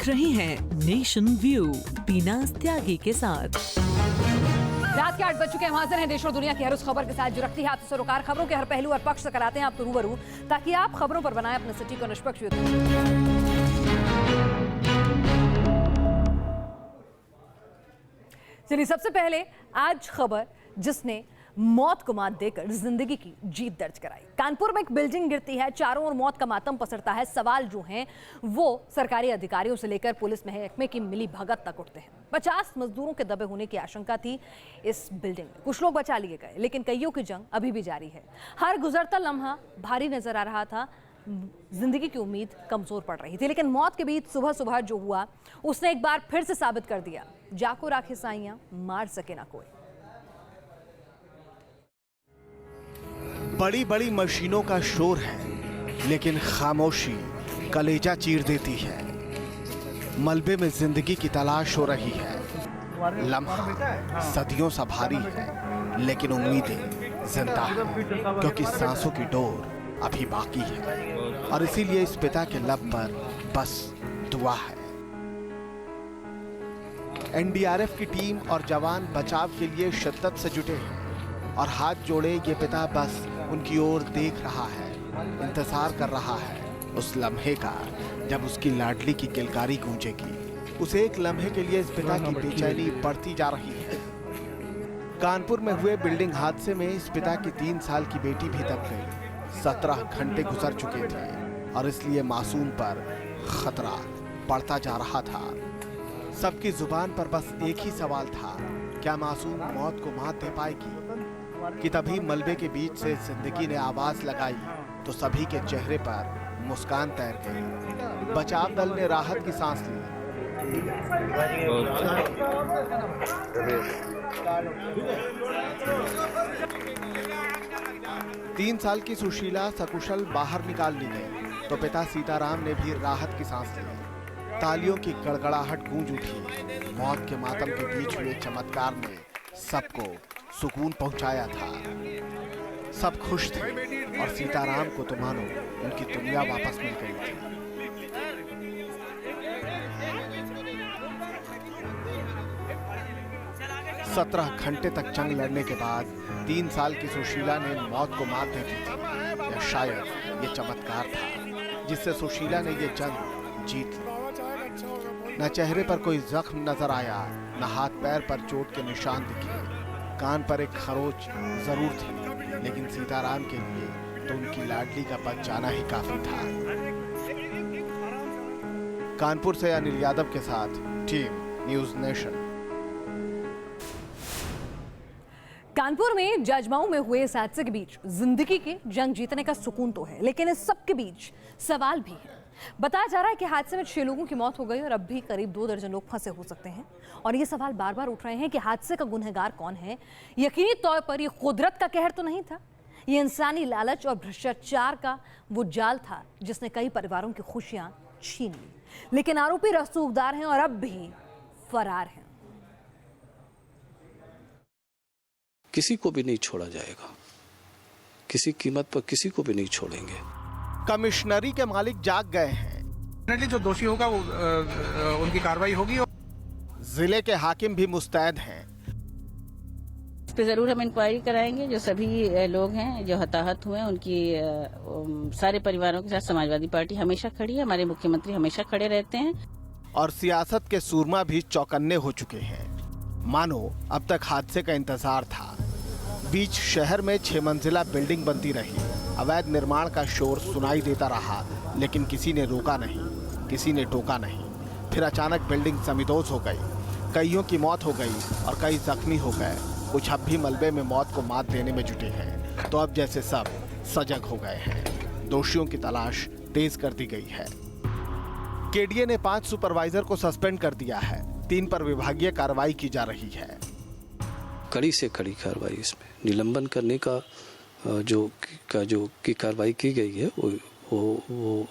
रहे हैं nation view बीनाज त्यागी के साथ। रात के 8 बज चुके हैं। हाजिर हैं देश और दुनिया की हर उस खबर के साथ जो रखती है आपसे सरोकार। खबरों के हर पहलू और पक्ष से कराते हैं आपको रूबरू, ताकि आप खबरों पर बनाएं अपने सिटी को निष्पक्ष। चलिए सबसे पहले आज खबर जिसने मौत को मात देकर जिंदगी की जीत दर्ज कराई। कानपुर में एक बिल्डिंग गिरती है, चारों ओर मौत का मातम पसरता है। सवाल जो हैं वो सरकारी अधिकारियों से लेकर पुलिस महकमे की मिली भगत तक उठते हैं। 50 मजदूरों के दबे होने की आशंका थी इस बिल्डिंग में। कुछ लोग बचा लिए गए, लेकिन कईयों की जंग अभी भी जारी है। हर गुजरता लम्हा भारी नजर आ रहा था। जिंदगी की उम्मीद कमजोर पड़ रही थी, लेकिन मौत के बीच सुबह सुबह जो हुआ उसने एक बार फिर से साबित कर दिया, जाको राखे साइयां मार सके ना कोई। बड़ी बड़ी मशीनों का शोर है, लेकिन खामोशी कलेजा चीर देती है। मलबे में जिंदगी की तलाश हो रही है। लम्हा सदियों सा भारी है, लेकिन उम्मीदें जिंदा हैं, क्योंकि सांसों की डोर अभी बाकी है। और इसीलिए इस पिता के लब पर बस दुआ है। एनडीआरएफ की टीम और जवान बचाव के लिए शिद्दत से जुटे हैं और हाथ जोड़े ये पिता बस उनकी ओर देख रहा है, इंतजार कर रहा है उस लम्हे का जब उसकी लाडली की किलकारी गूंजेगी। उस एक लम्हे के लिए इस पिता की बेचैनी बढ़ती जा रही है। कानपुर में हुए बिल्डिंग हादसे में इस पिता की 3 साल की बेटी भी दब गई। 17 घंटे गुजर चुके थे और इसलिए मासूम पर खतरा बढ़ता जा रहा था। सबकी जुबान पर बस एक ही सवाल था, क्या मासूम मौत को मात दे पाएगी? कि तभी मलबे के बीच से जिंदगी ने आवाज लगाई तो सभी के चेहरे पर मुस्कान तैर गई। बचाव दल ने राहत की सांस ली। 3 साल की सुशीला सकुशल बाहर निकाल ली गई तो पिता सीताराम ने भी राहत की सांस ली। तालियों की गड़गड़ाहट गूंज उठी। मौत के मातम के बीच हुए चमत्कार ने सबको सुकून पहुंचाया था। सब खुश थे और सीताराम को तो मानो उनकी दुनिया वापस मिल गई थी। सत्रह घंटे तक जंग लड़ने के बाद 3 साल की सुशीला ने मौत को मात दे दी थी। या शायद ये चमत्कार था जिससे सुशीला ने ये जंग जीत ली। न चेहरे पर कोई जख्म नजर आया, न हाथ पैर पर चोट के निशान दिखे। कान पर एक खरोच जरूर थी, लेकिन सीताराम के लिए तो उनकी लाडली का बच जाना ही काफी था। कानपुर से अनिल यादव के साथ टीम न्यूज नेशन। कानपुर में जजमाऊ में हुए इस हादसे के बीच जिंदगी के जंग जीतने का सुकून तो है, लेकिन इस सब के बीच सवाल भी है। बताया जा रहा है कि हादसे में 6 लोगों की मौत हो गई और अब भी करीब 2 दर्जन लोग फंसे हो सकते हैं। और ये सवाल बार बार उठ रहे हैं कि हादसे का गुनहगार कौन है। यकीनी तौर पर ये कुदरत का कहर तो नहीं था, ये इंसानी लालच और भ्रष्टाचार का वो जाल था जिसने कई परिवारों की खुशियां छीन ली। लेकिन आरोपी रसूखदार हैं और अब भी फरार हैं। किसी को भी नहीं छोड़ा जाएगा, किसी कीमत पर किसी को भी नहीं छोड़ेंगे। कमिश्नरी के मालिक जाग गए हैं। जो दोषी होगा वो उनकी कार्रवाई होगी। जिले के हाकिम भी मुस्तैद हैं। इस पे जरूर हम इंक्वायरी कराएंगे। जो सभी लोग हैं जो हताहत हुए उनकी सारे परिवारों के साथ समाजवादी पार्टी हमेशा खड़ी है। हमारे मुख्यमंत्री हमेशा खड़े रहते हैं। और सियासत के सूरमा भी चौकन्ने हो चुके हैं। मानो अब तक हादसे का इंतजार था। बीच शहर में 6 मंजिला बिल्डिंग बनती रही। अवैध निर्माण का शोर सुनाई देता रहा, लेकिन किसी ने रोका नहीं, किसी ने टोका नहीं। फिर अचानक बिल्डिंग समिदोज हो गई। कईयों की मौत हो गई और कई जख्मी हो गए। कुछ अब भी मलबे में मौत को मात देने में जुटे हैं, तो अब जैसे सब सजग हो गए हैं। दोषियों की तलाश तेज कर दी गई है। केडीए ने 5 सुपरवाइजर को सस्पेंड कर दिया है। 3 पर विभागीय कार्रवाई की जा रही है। कड़ी से कड़ी कार्रवाई इसमें निलंबन करने का जो कार्रवाई की गई है वो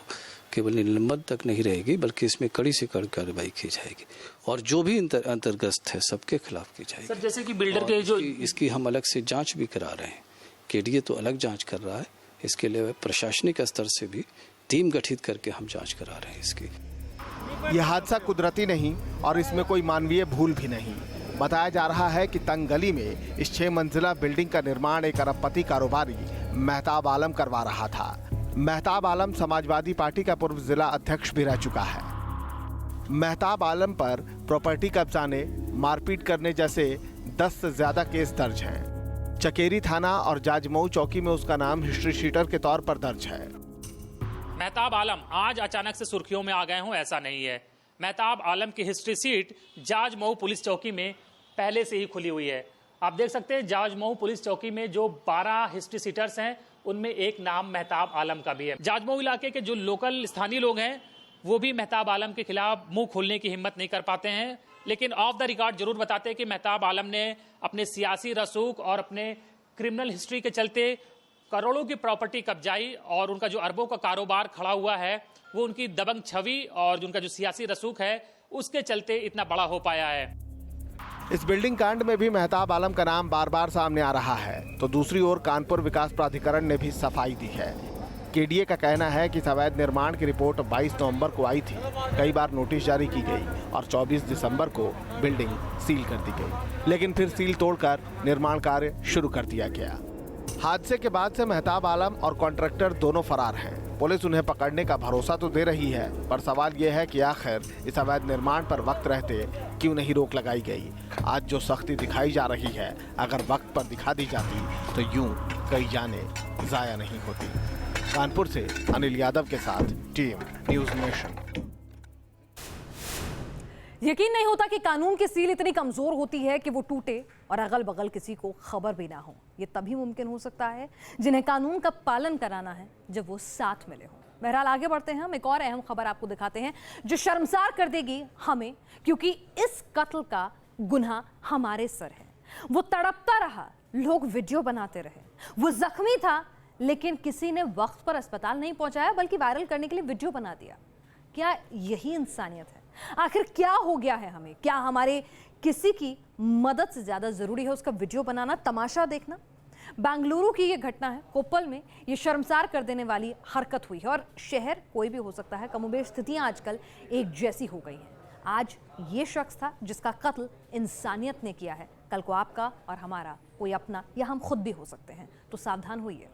केवल निलंबन तक नहीं रहेगी, बल्कि इसमें कड़ी से कड़ी कार्रवाई की जाएगी और जो भी अंतर्ग्रस्त है सबके खिलाफ की जाएगी। सर जैसे कि बिल्डर के जो इसकी हम अलग से जांच भी करा रहे हैं। केडीए तो अलग जांच कर रहा है, इसके लिए प्रशासनिक स्तर से भी टीम गठित करके हम जांच करा रहे हैं इसकी। यह हादसा कुदरती नहीं और इसमें कोई मानवीय भूल भी नहीं। बताया जा रहा है कि तंग गली में इस 6 मंजिला बिल्डिंग का निर्माण एक अरबपति कारोबारी मेहताब आलम करवा रहा था। मेहताब आलम समाजवादी पार्टी का पूर्व जिला अध्यक्ष भी रह चुका है। मेहताब आलम पर प्रॉपर्टी कब्जाने, मारपीट करने जैसे 10 से ज्यादा केस दर्ज हैं। चकेरी थाना और जाजमऊ चौकी में उसका नाम हिस्ट्री शीटर के तौर पर दर्ज है। मेहताब आलम आज अचानक से सुर्खियों में आ गए हों ऐसा नहीं है। मेहताब आलम की हिस्ट्री सीट जाजमऊ पुलिस चौकी में पहले से ही खुली हुई है। आप देख सकते हैं जाजमऊ पुलिस चौकी में जो 12 हिस्ट्री सीटर्स हैं उनमें एक नाम मेहताब आलम का भी है। जाजमऊ इलाके के जो लोकल स्थानीय लोग हैं वो भी मेहताब आलम के खिलाफ मुंह खोलने की हिम्मत नहीं कर पाते हैं, लेकिन ऑफ द रिकॉर्ड जरूर बताते हैं कि मेहताब आलम ने अपने सियासी रसूख और अपने क्रिमिनल हिस्ट्री के चलते करोड़ों की प्रॉपर्टी कब्जाई और उनका जो अरबों का कारोबार खड़ा हुआ है वो उनकी दबंग छवि और उनका जो सियासी रसूख है उसके चलते इतना बड़ा हो पाया है। इस बिल्डिंग कांड में भी मेहताब आलम का नाम बार बार सामने आ रहा है, तो दूसरी ओर कानपुर विकास प्राधिकरण ने भी सफाई दी है। केडीए का कहना है कि अवैध निर्माण की रिपोर्ट 22 नवंबर को आई थी, कई बार नोटिस जारी की गई और 24 दिसंबर को बिल्डिंग सील कर दी गई, लेकिन फिर सील तोड़कर निर्माण कार्य शुरू कर दिया गया। हादसे के बाद से मेहताब आलम और कॉन्ट्रैक्टर दोनों फरार हैं। पुलिस उन्हें पकड़ने का भरोसा तो दे रही है, पर सवाल यह है कि आखिर इस अवैध निर्माण पर वक्त रहते क्यों नहीं रोक लगाई गई। आज जो सख्ती दिखाई जा रही है, अगर वक्त पर दिखा दी जाती तो यूं कई जाने जाया नहीं होती। कानपुर से अनिल यादव के साथ टीम न्यूज़ नेशन। यकीन नहीं होता कि कानून की सील इतनी कमजोर होती है कि वो टूटे और अगल बगल किसी को खबर भी ना हो। ये तभी मुमकिन हो सकता है जिन्हें कानून का पालन कराना है जब वो साथ मिले हों। बहरहाल आगे बढ़ते हैं, हम एक और अहम खबर आपको दिखाते हैं जो शर्मसार कर देगी हमें, क्योंकि इस कत्ल का गुनाह हमारे सर है। वो तड़पता रहा, लोग वीडियो बनाते रहे। वो जख्मी था लेकिन किसी ने वक्त पर अस्पताल नहीं पहुंचाया बल्कि वायरल करने के लिए वीडियो बना दिया। क्या यही इंसानियत है? आखिर क्या हो गया है हमें? क्या हमारे किसी की मदद से ज्यादा जरूरी है उसका वीडियो बनाना, तमाशा देखना? बेंगलुरु की ये घटना है। कोप्पल में ये शर्मसार कर देने वाली हरकत हुई है और शहर कोई भी हो सकता है, कमोबेश स्थितियां आजकल एक जैसी हो गई हैं। आज ये शख्स था जिसका कत्ल इंसानियत ने किया है, कल को आपका और हमारा कोई अपना या हम खुद भी हो सकते हैं, तो सावधान होइए।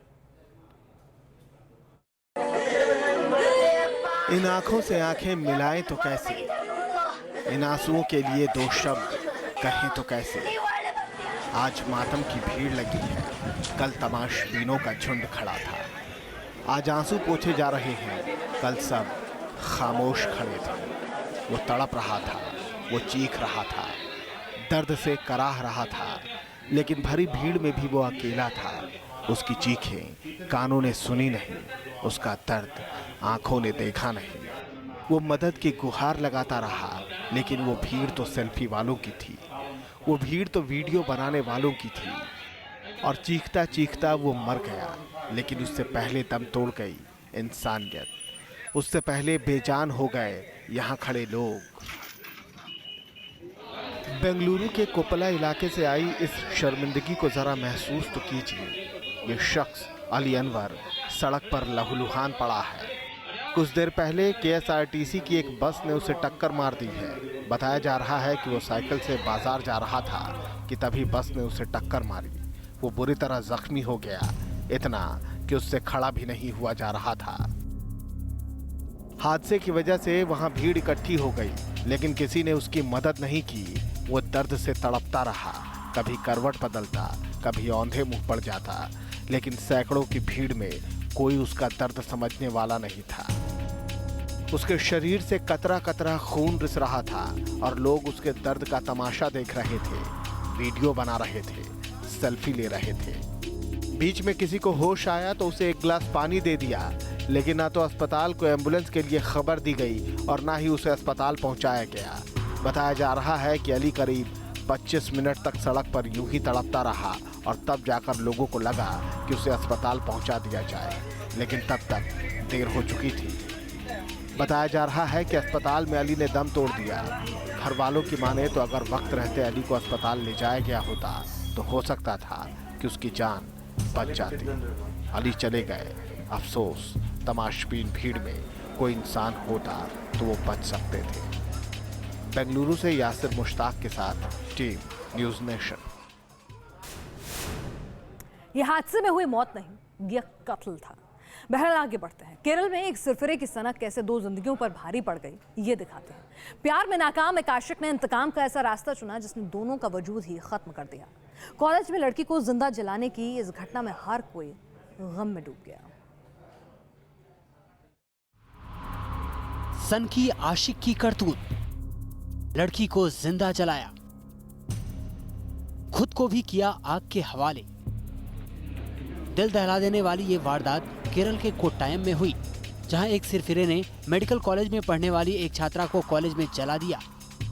इन आंखों से आंखें मिलाएं तो कैसे, इन आंसुओं के लिए 2 शब्द कहें तो कैसे। आज मातम की भीड़ लगी है, कल तमाशबीनों का झुंड खड़ा था। आज आंसू पोंछे जा रहे हैं, कल सब खामोश खड़े थे। वो तड़प रहा था, वो चीख रहा था, दर्द से कराह रहा था, लेकिन भरी भीड़ में भी वो अकेला था। उसकी चीखें कानों ने सुनी नहीं, उसका दर्द आंखों ने देखा नहीं। वो मदद की गुहार लगाता रहा, लेकिन वो भीड़ तो सेल्फी वालों की थी, वो भीड़ तो वीडियो बनाने वालों की थी। और चीखता चीखता वो मर गया, लेकिन उससे पहले दम तोड़ गई इंसानियत। उससे पहले बेजान हो गए यहाँ खड़े लोग। बेंगलुरु के कोप्पला इलाके से आई इस शर्मिंदगी को जरा महसूस तो कीजिए। ये शख्स अली अनवर सड़क पर लहूलुहान पड़ा है। कुछ देर पहले KSRTC की एक बस ने उसे टक्कर मार दी है। बताया जा रहा है कि वो साइकिल से बाजार जा रहा था कि तभी बस ने उसे टक्कर मारी। वो बुरी तरह जख्मी हो गया, इतना कि उससे खड़ा भी नहीं हुआ जा रहा था। हादसे की वजह से वहां भीड़ इकट्ठी हो गई, लेकिन किसी ने उसकी मदद नहीं की। वो दर्द से तड़पता रहा, कभी करवट बदलता, कभी औंधे मुंह पड़ जाता, लेकिन सैकड़ों की भीड़ में कोई उसका दर्द समझने वाला नहीं था। उसके शरीर से कतरा कतरा खून रिस रहा था और लोग उसके दर्द का तमाशा देख रहे थे, वीडियो बना रहे थे, सेल्फी ले रहे थे। बीच में किसी को होश आया तो उसे एक गिलास पानी दे दिया, लेकिन ना तो अस्पताल को एम्बुलेंस के लिए खबर दी गई और ना ही उसे अस्पताल पहुंचाया गया। बताया जा रहा है कि अली करीब 25 मिनट तक सड़क पर यूं ही तड़पता रहा और तब जाकर लोगों को लगा कि उसे अस्पताल पहुंचा दिया जाए, लेकिन तब तक देर हो चुकी थी। बताया जा रहा है कि अस्पताल में अली ने दम तोड़ दिया। घर वालों की माने तो अगर वक्त रहते अली को अस्पताल ले जाया गया होता तो हो सकता था कि उसकी जान बच जाती। अली चले गए। अफसोस, तमाशबीन भीड़ में कोई इंसान होता तो वो बच सकते थे। बेंगलुरु से यासिर मुश्ताक के साथ टीम न्यूज़ नेशन। यह हादसे में हुई मौत नहीं, यह कत्ल था। बहरहाल आगे बढ़ते हैं। केरल में एक सिरफिरे की सनक कैसे दो जिंदगियों पर भारी पड़ गई, ये दिखाते हैं। प्यार में नाकाम एक आशिक ने इंतकाम का ऐसा रास्ता चुना जिसने दोनों का वजूद ही खत्म कर दिया। कॉलेज में लड़की को जिंदा जलाने की इस घटना में हर कोई गम में डूब गया। सन की आशिक की करतूत, लड़की को जिंदा जलाया, खुद को भी किया आग के हवाले। दिल दहला देने वाली ये वारदात केरल के कोट्टायम में हुई, जहां एक सिरफिरे ने मेडिकल कॉलेज में पढ़ने वाली एक छात्रा को कॉलेज में जला दिया।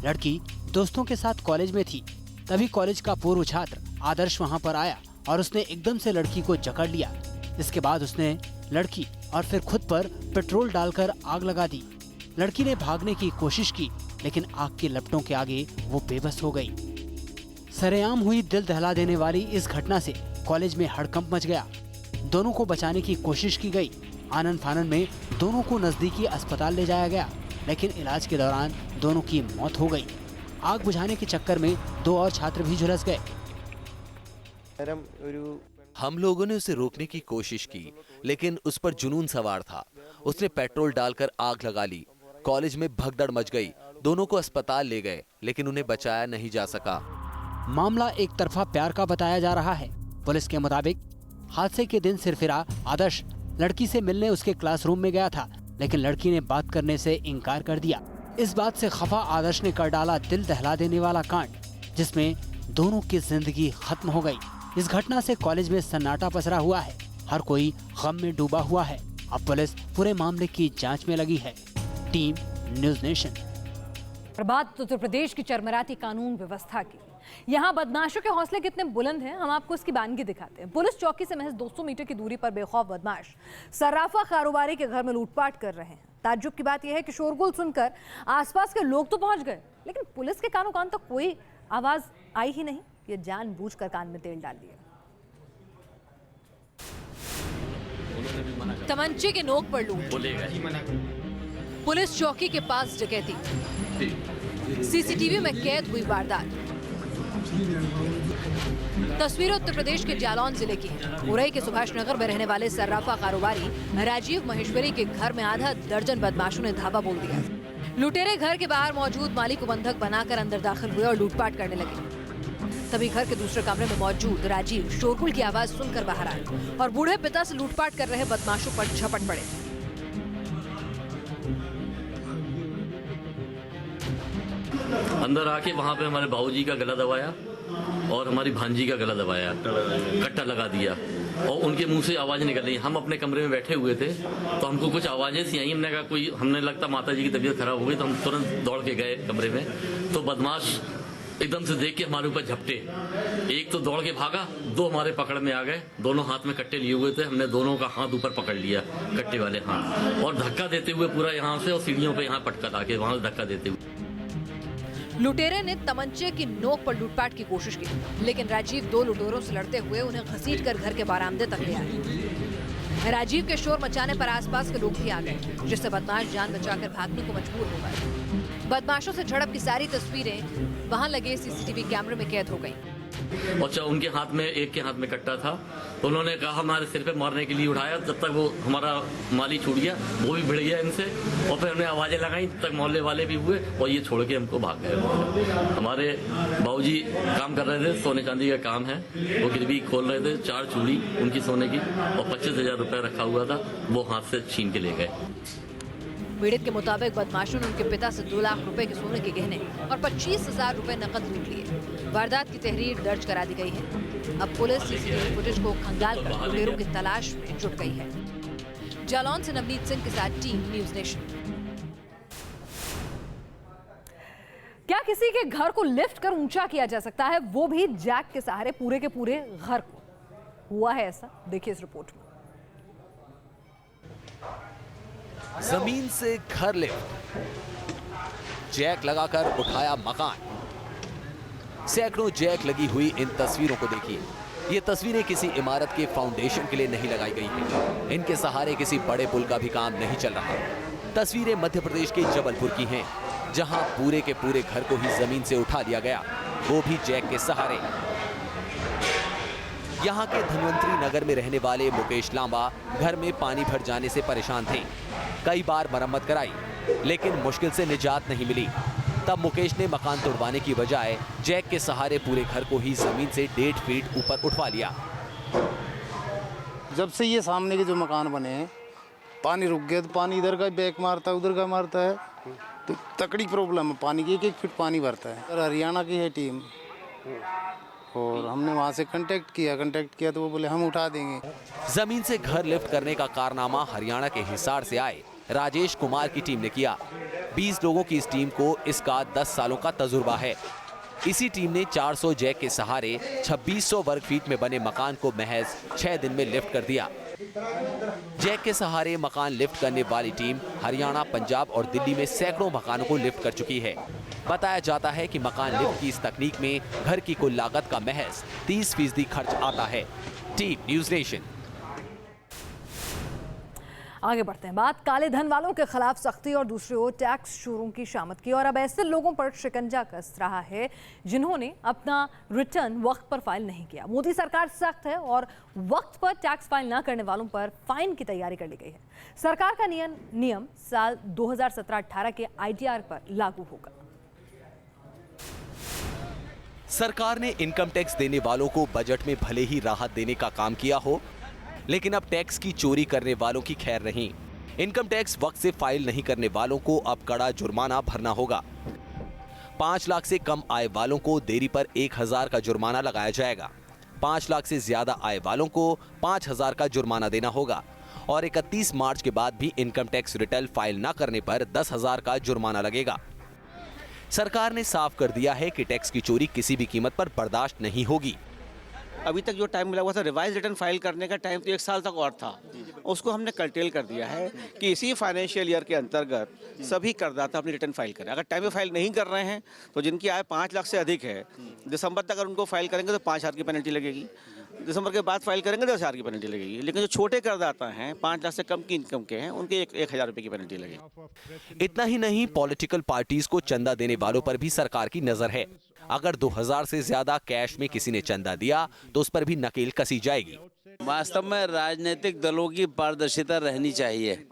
लड़की दोस्तों के साथ कॉलेज में थी, तभी कॉलेज का पूर्व छात्र आदर्श वहां पर आया और उसने एकदम से लड़की को जकड़ लिया। इसके बाद उसने लड़की और फिर खुद पर पेट्रोल डालकर आग लगा दी। लड़की ने भागने की कोशिश की, लेकिन आग की लपटों के आगे वो बेबस हो गई। सरेआम हुई दिल दहला देने वाली इस घटना से कॉलेज में हड़कंप मच गया। दोनों को बचाने की कोशिश की गई। आनन फानन में दोनों को नजदीकी अस्पताल ले जाया गया, लेकिन इलाज के दौरान दोनों की मौत हो गई। आग बुझाने के चक्कर में दो और छात्र भी झुलस गए। हम लोगों ने उसे रोकने की कोशिश की, लेकिन उस पर जुनून सवार था। उसने पेट्रोल डालकर आग लगा ली। कॉलेज में भगदड़ मच गई। दोनों को अस्पताल ले गए, लेकिन उन्हें बचाया नहीं जा सका। मामला एक तरफा प्यार का बताया जा रहा है। पुलिस के मुताबिक हादसे के दिन सिरफिरा आदर्श लड़की से मिलने उसके क्लासरूम में गया था, लेकिन लड़की ने बात करने से इनकार कर दिया। इस बात से खफा आदर्श ने कर डाला दिल दहला देने वाला कांड, जिसमें दोनों की जिंदगी खत्म हो गई। इस घटना से कॉलेज में सन्नाटा पसरा हुआ है। हर कोई गम में डूबा हुआ है। अब पुलिस पूरे मामले की जांच में लगी है। Team news nation. बात उत्तर प्रदेश की चरमराती कानून व्यवस्था की। यहाँ बदमाशों के हौसले कितने बुलंद हैं, हम आपको इसकी बानगी दिखाते हैं। पुलिस चौकी से महज 200 मीटर की दूरी पर बेखौफ बदमाश सर्राफा कारोबारी के घर में लूटपाट कर रहे हैं। ताज्जुब की बात यह है कि शोरगुल सुनकर आसपास के लोग तो पहुंच गए, लेकिन पुलिस के कानों कान तक कोई आवाज आई ही नहीं। ये जानबूझकर कान में तेल डाल दिया। तमंचे के नोक पर लूट, पुलिस चौकी के पास डकैती, सीसीटीवी में कैद हुई वारदात। तस्वीरें उत्तर प्रदेश के जालौन जिले की हैं। उरई के सुभाष नगर में रहने वाले सर्राफा कारोबारी राजीव महेश्वरी के घर में आधा दर्जन बदमाशों ने धावा बोल दिया। लुटेरे घर के बाहर मौजूद माली को बंधक बनाकर अंदर दाखिल हुए और लूटपाट करने लगे। तभी घर के दूसरे कमरे में मौजूद राजीव शोरगुल की आवाज सुनकर बाहर आए और बूढ़े पिता से लूटपाट कर रहे बदमाशों पर झपट पड़े। अंदर आके वहाँ पे हमारे बाबूजी का गला दबाया और हमारी भांजी का गला दबाया, कट्टा लगा दिया और उनके मुंह से आवाज निकल रही। हम अपने कमरे में बैठे हुए थे तो हमको कुछ आवाजें सी आई। हमने कहा कोई, हमने लगता माता जी की तबीयत खराब हो गई, तो हम तुरंत दौड़ के गए कमरे में। तो बदमाश एकदम से देख के हमारे ऊपर झपटे। एक तो दौड़ के भागा, दो हमारे पकड़ में आ गए। दोनों हाथ में कट्टे लिए हुए थे। हमने दोनों का हाथ ऊपर पकड़ लिया, कट्टे वाले हाथ, और धक्का देते हुए पूरा यहाँ से और सीढ़ियों पे यहाँ पटका ला के वहां धक्का देते हुए। लुटेरे ने तमंचे की नोक पर लूटपाट की कोशिश की, लेकिन राजीव दो लुटेरों से लड़ते हुए उन्हें घसीटकर घर के बरामदे तक ले आए। राजीव के शोर मचाने पर आसपास के लोग भी आ गए, जिससे बदमाश जान बचाकर भागने को मजबूर हो गए। बदमाशों से झड़प की सारी तस्वीरें वहां लगे सीसीटीवी कैमरे में कैद हो गई। और उनके हाथ में, एक के हाथ में कट्टा था, तो उन्होंने कहा हमारे सिर पे मारने के लिए उठाया। जब तक वो हमारा माली छूट गया, वो भी भिड़ गया इनसे, और फिर हमने आवाजें लगाई, तब तक मोहल्ले वाले भी हुए और ये छोड़ के हमको भाग गए। हमारे बाबूजी काम कर रहे थे, सोने चांदी का काम है, वो गिरवी खोल रहे थे, 4 चूड़ी उनकी सोने की, और 25,000 रुपए रखा हुआ था, वो हाथ से छीन के ले गए। पीड़ित के मुताबिक बदमाशों ने उनके पिता से 2 लाख रुपए के सोने के गहने और 25,000 रुपए नकद लूट लिए। वारदात की तहरीर दर्ज करा दी गई है। अब पुलिस सीसीटीवी फुटेज को खंगालकर लुटेरों की तलाश में जुट गई है। जालौन से नवनीत सिंह के साथ टीम न्यूज़ नेशन। क्या किसी के घर को लिफ्ट कर ऊंचा किया जा सकता है, वो भी जैक के सहारे पूरे के पूरे घर को? हुआ है ऐसा, देखिए इस रिपोर्ट में। जमीन से घर लिफ्ट, जैक लगाकर उठाया मकान। सैकड़ों जैक लगी हुई इन तस्वीरों को देखिए। ये तस्वीरें किसी इमारत के फाउंडेशन के लिए नहीं लगाई गई हैं। इनके सहारे किसी बड़े पुल का भी काम नहीं चल रहा। तस्वीरें मध्य प्रदेश के जबलपुर की हैं, जहां पूरे के पूरे घर को ही जमीन से उठा लिया गया, वो भी जैक के सहारे। यहाँ के धनवंतरी नगर में रहने वाले मुकेश लांबा घर में पानी भर जाने से परेशान थे। कई बार मरम्मत कराई, लेकिन मुश्किल से निजात नहीं मिली। तब मुकेश ने मकान तोड़वाने की बजाय जैक के सहारे पूरे घर को ही जमीन से 1.5 फीट ऊपर उठवा लिया। जब से ये सामने के जो मकान बने हैं, पानी रुक गया तो पानी इधर का बैक मारता है, उधर का मारता है, तो तकड़ी प्रॉब्लम है पानी की। 1-1 फीट पानी भरता है। और हरियाणा की है टीम, और हमने वहाँ से कांटेक्ट किया तो वो बोले हम उठा देंगे। जमीन से घर लिफ्ट करने का कारनामा हरियाणा के हिसार से आए राजेश कुमार की टीम ने किया। 20 लोगों की इस टीम को इसका 10 सालों का तजुर्बा है। इसी टीम ने 400 जैक के सहारे 2600 वर्ग फीट में बने मकान को महज 6 दिन में लिफ्ट कर दिया। जैक के सहारे मकान लिफ्ट करने वाली टीम हरियाणा, पंजाब और दिल्ली में सैकड़ों मकानों को लिफ्ट कर चुकी है। बताया जाता है कि मकान लिफ्ट की इस तकनीक में घर की कुल लागत का महज 30% खर्च आता है। Team news nation. आगे बढ़ते हैं। बात काले धन वालों के खिलाफ सख्ती और दूसरी ओर टैक्स चोरों की शामत की। और अब ऐसे लोगों पर शिकंजा कस रहा है जिन्होंने अपना रिटर्न वक्त पर फाइल नहीं किया। मोदी सरकार सख्त है और वक्त पर टैक्स फाइल न करने वालों पर फाइन की तैयारी कर ली गई है। सरकार का नियम साल 2017-18 के ITR पर लागू होगा। सरकार ने इनकम टैक्स देने वालों को बजट में भले ही राहत देने का काम किया हो, लेकिन अब टैक्स की चोरी करने वालों की खैर नहीं। इनकम टैक्स वक्त से फाइल नहीं करने वालों को अब कड़ा जुर्माना भरना होगा। 5 लाख से कम आय वालों को देरी पर 1000 का जुर्माना लगाया जाएगा। 5 लाख से ज्यादा आय वालों को 5000 का जुर्माना देना होगा और 31 मार्च के बाद भी इनकम टैक्स रिटर्न फाइल न करने पर 10,000 का जुर्माना लगेगा। सरकार ने साफ कर दिया है कि टैक्स की चोरी किसी भी कीमत पर बर्दाश्त नहीं होगी। अभी तक जो टाइम मिला हुआ था रिवाइज रिटर्न फाइल करने का टाइम तो 1 साल तक और था, उसको हमने कर्टेल कर दिया है कि इसी फाइनेंशियल ईयर के अंतर्गत सभी करदाता अपनी रिटर्न फाइल करें। अगर टाइम में फाइल नहीं कर रहे हैं तो जिनकी आय 5 लाख से अधिक है, दिसंबर तक अगर उनको फाइल करेंगे तो 5,000 की पेनल्टी लगेगी। दिसंबर के बाद फाइल करेंगे तो 10,000 की पेनल्टी लगेगी। लेकिन जो छोटे करदाता हैं, 5 लाख से कम की इनकम के हैं, उनके 1,000 रुपये की पेनल्टी लगेगी। इतना ही नहीं, पॉलिटिकल पार्टीज को चंदा देने वालों पर भी सरकार की नजर है। अगर 2000 से ज्यादा कैश में किसी ने चंदा दिया तो उस पर भी नकेल कसी जाएगी। वास्तव में राजनीतिक दलों की पारदर्शिता रहनी चाहिए,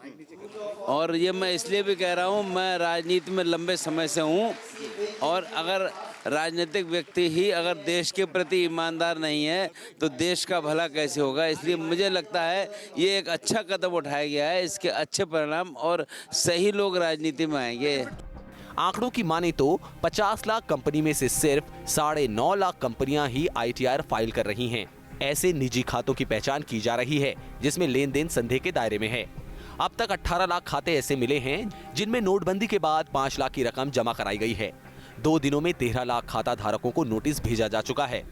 और ये मैं इसलिए भी कह रहा हूँ, मैं राजनीति में लंबे समय से हूँ, और अगर राजनीतिक व्यक्ति ही अगर देश के प्रति ईमानदार नहीं है तो देश का भला कैसे होगा। इसलिए मुझे लगता है ये एक अच्छा कदम उठाया गया है, इसके अच्छे परिणाम और सही लोग राजनीति में आएंगे। आंकड़ों की माने तो 50 लाख कंपनी में से सिर्फ 9.5 लाख कंपनियां ही ITR फाइल कर रही हैं। ऐसे निजी खातों की पहचान की जा रही है जिसमें लेन देन संदेह के दायरे में है। अब तक 18 लाख खाते ऐसे मिले हैं जिनमें नोटबंदी के बाद 5 लाख की रकम जमा कराई गई है। 2 दिनों में 13 लाख खाता धारकों को नोटिस भेजा जा चुका है।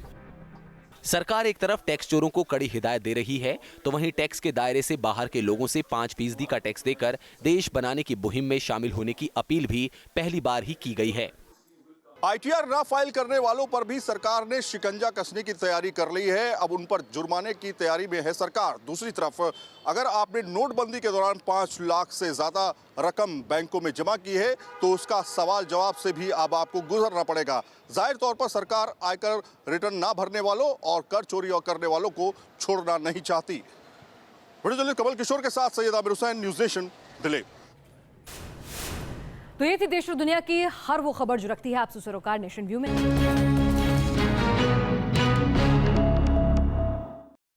सरकार एक तरफ टैक्स चोरों को कड़ी हिदायत दे रही है, तो वहीं टैक्स के दायरे से बाहर के लोगों से 5% का टैक्स देकर देश बनाने की मुहिम में शामिल होने की अपील भी पहली बार ही की गई है। ITR ना फाइल करने वालों पर भी सरकार ने शिकंजा कसने की तैयारी कर ली है। अब उन पर जुर्माने की तैयारी में है सरकार। दूसरी तरफ अगर आपने नोटबंदी के दौरान 5 लाख से ज्यादा रकम बैंकों में जमा की है तो उसका सवाल जवाब से भी अब आपको गुजरना पड़ेगा। जाहिर तौर पर सरकार आयकर रिटर्न ना भरने वालों और कर चोरी और करने वालों को छोड़ना नहीं चाहती। वीडियो जर्नलिस्ट कमल किशोर के साथ सैयद आमिर हुसैन, न्यूज़ नेशन, दिल्ली। तो ये थी देश और दुनिया की हर वो खबर जो रखती है आपसे सरोकार नेशन व्यू में।